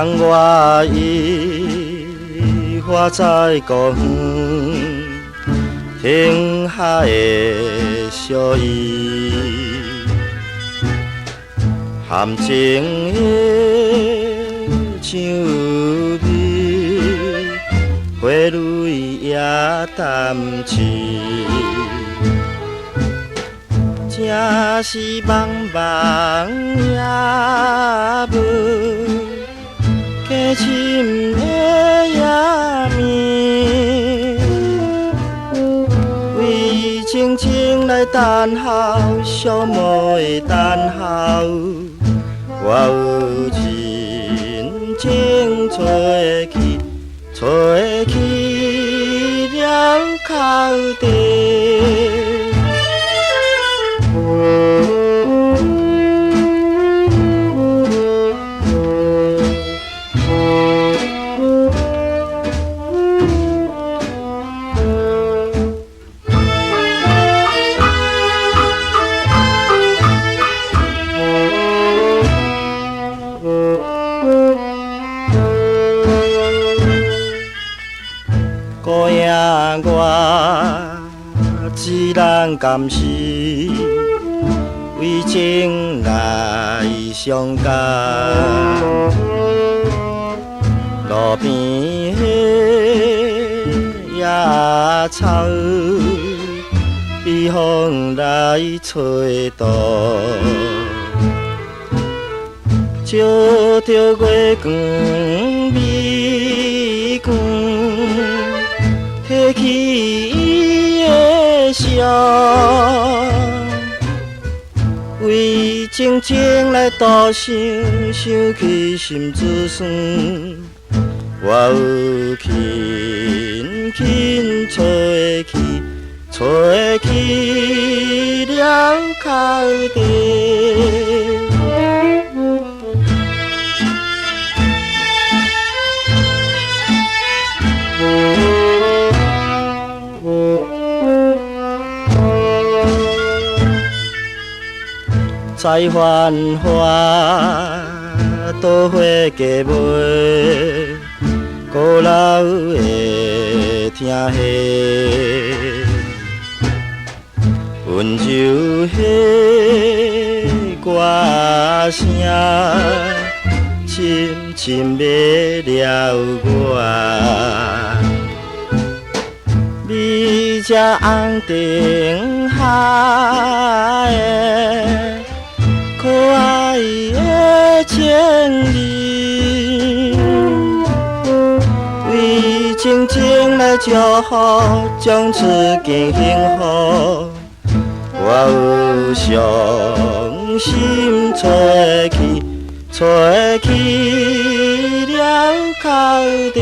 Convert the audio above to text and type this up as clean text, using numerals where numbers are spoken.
送我伊花在故乡，听海的笑语，含情的唱味，花蕊也淡痴。正是茫茫夜雾，加深的夜暝。为静静来等候，寂寞的等候，我有真情找去，找去了口底。孤影我只能甘是为情来相共，路边的野草被风来吹倒，照着月光美光。提起伊的笑，为静静来多想，想起心自酸。我有轻轻找去，找去了口底。再繁华，都会加袂，孤老会听戏，温柔的歌声，深深迷了我。你这红灯海的可爱的情人，为静静来祝福，将此间幸福。我有伤心找去，找去了口底。